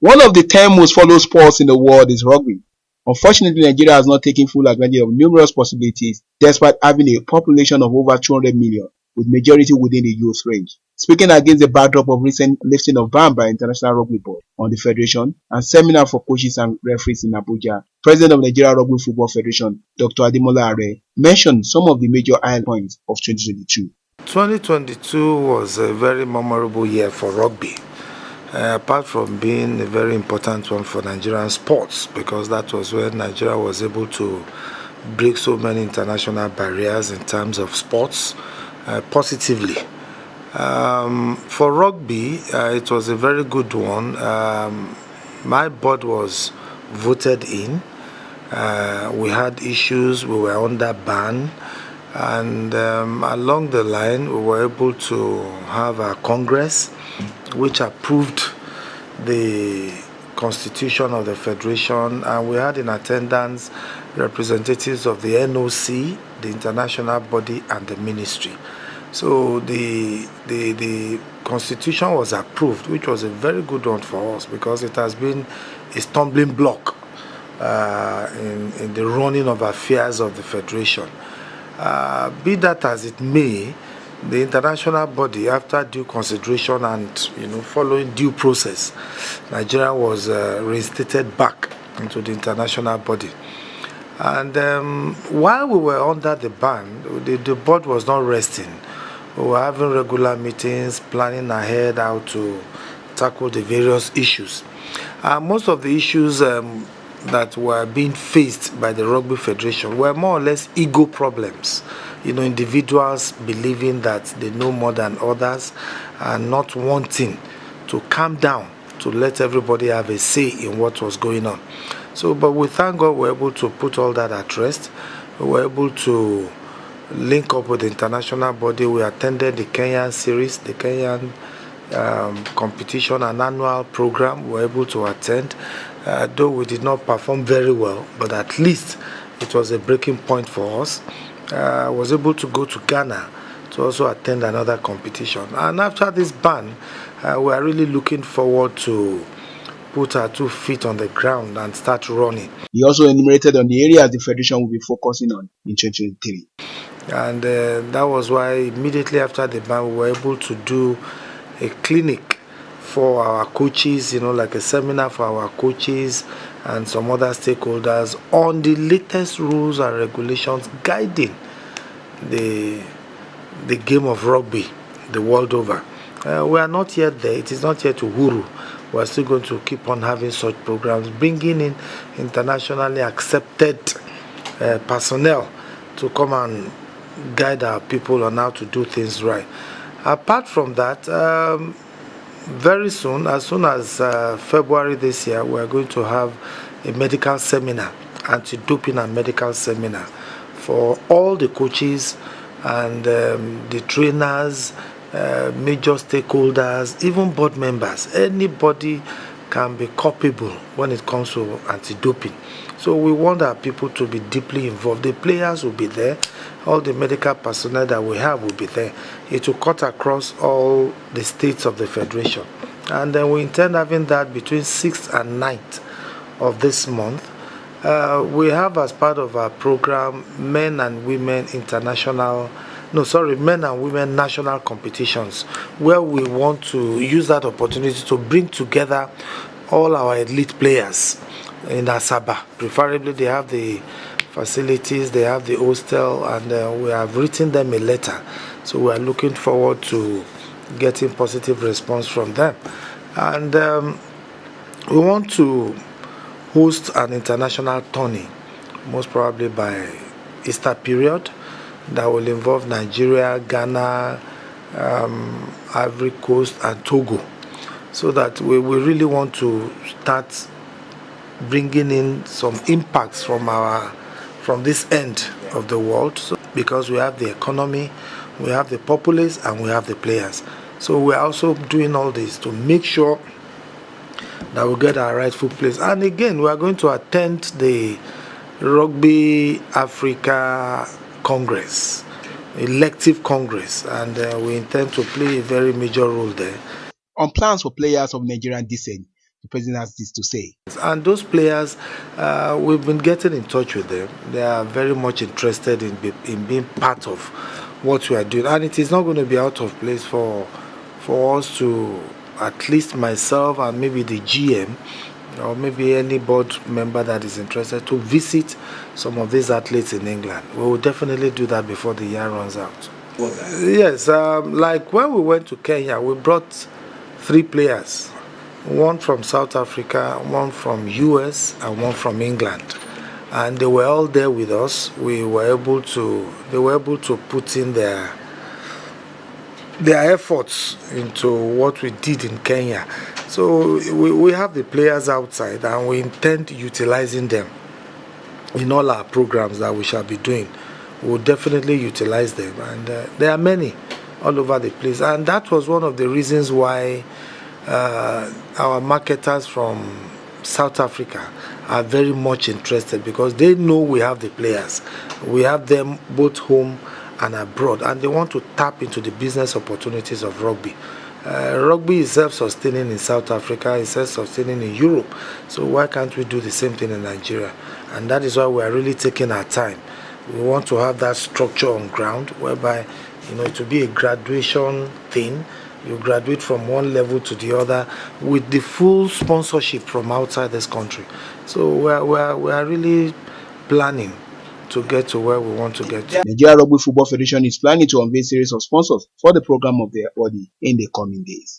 One of the 10 most followed sports in the world is rugby. Unfortunately, Nigeria has not taken full advantage of numerous possibilities despite having a population of over 200 million, with majority within the youth range. Speaking against the backdrop of recent lifting of ban by International Rugby Board on the Federation and seminar for coaches and referees in Abuja, President of Nigeria Rugby Football Federation, Dr. Ademola Are, mentioned some of the major high points of 2022. 2022 was a very memorable year for rugby. Apart from being a very important one for Nigerian sports, because that was when Nigeria was able to break so many international barriers in terms of sports positively. For rugby, it was a very good one. My board was voted in. We had issues, we were under ban, and along the line we were able to have a congress which approved the constitution of the federation, and we had in attendance representatives of the NOC, the international body, and the ministry. So the constitution was approved, which was a very good one for us because it has been a stumbling block in the running of affairs of the federation. Be that as it may, the international body, after due consideration and following due process, Nigeria was reinstated back into the international body. And while we were under the ban, the board was not resting. We were having regular meetings, planning ahead how to tackle the various issues. Most of the issues that were being faced by the Rugby Federation were more or less ego problems. Individuals believing that they know more than others and not wanting to calm down to let everybody have a say in what was going on. But we thank God we were able to put all that at rest. We were able to link up with the international body. We attended the Kenyan series, the Kenyan competition, an annual program. We were able to attend. Though we did not perform very well, but at least it was a breaking point for us. I was able to go to Ghana to also attend another competition. And after this ban, we are really looking forward to put our 2 feet on the ground and start running. He also enumerated on the areas the Federation will be focusing on in 2023. And that was why immediately after the ban, we were able to do a clinic for our coaches, like a seminar for our coaches and some other stakeholders on the latest rules and regulations guiding the game of rugby the world over. We are not yet there. It is not yet uhuru. We are still going to keep on having such programs, bringing in internationally accepted personnel to come and guide our people on how to do things right. Apart from that, very soon, as soon as February this year, we are going to have a medical seminar, anti-doping and medical seminar for all the coaches and the trainers, major stakeholders, even board members. Anybody can be culpable when it comes to anti-doping. So we want our people to be deeply involved. The players will be there. All the medical personnel that we have will be there. It will cut across all the states of the federation. And then we intend having that between 6th and 9th of this month. We have as part of our program men and women national competitions, where we want to use that opportunity to bring together all our elite players in Asaba. Preferably they have the facilities, they have the hostel, and we have written them a letter. So we are looking forward to getting positive response from them. And we want to host an international tourney, most probably by Easter period, that will involve Nigeria, Ghana, Ivory Coast, and Togo. So that we really want to start bringing in some impacts from this end of the world, because we have the economy, we have the populace, and we have the players. So we are also doing all this to make sure that we get our rightful place. And again, we are going to attend the Rugby Africa Congress, elective Congress, and we intend to play a very major role there. On plans for players of Nigerian descent The president has this to say. And those players, we've been getting in touch with them. They are very much interested in being part of what we are doing. And it is not going to be out of place for us to, at least myself and maybe the GM, or maybe any board member that is interested, to visit some of these athletes in England. We will definitely do that before the year runs out. Yes, like when we went to Kenya, we brought 3 players. One from South Africa, one from US, and one from England. And they were all there with us. They were able to put in their efforts into what we did in Kenya. So we have the players outside, and we intend utilizing them in all our programs that we shall be doing. We'll definitely utilize them, and there are many all over the place. And that was one of the reasons why our marketers from South Africa are very much interested, because they know we have the players. We have them both home and abroad, and they want to tap into the business opportunities of rugby. Rugby is self-sustaining in South Africa, is self-sustaining in Europe. So why can't we do the same thing in Nigeria? And that is why we are really taking our time. We want to have that structure on ground, whereby it will be a graduation thing. You graduate from one level to the other with the full sponsorship from outside this country. So we are really planning to get to where we want to get to. Nigeria Rugby Football Federation is planning to unveil a series of sponsors for the program of their body in the coming days.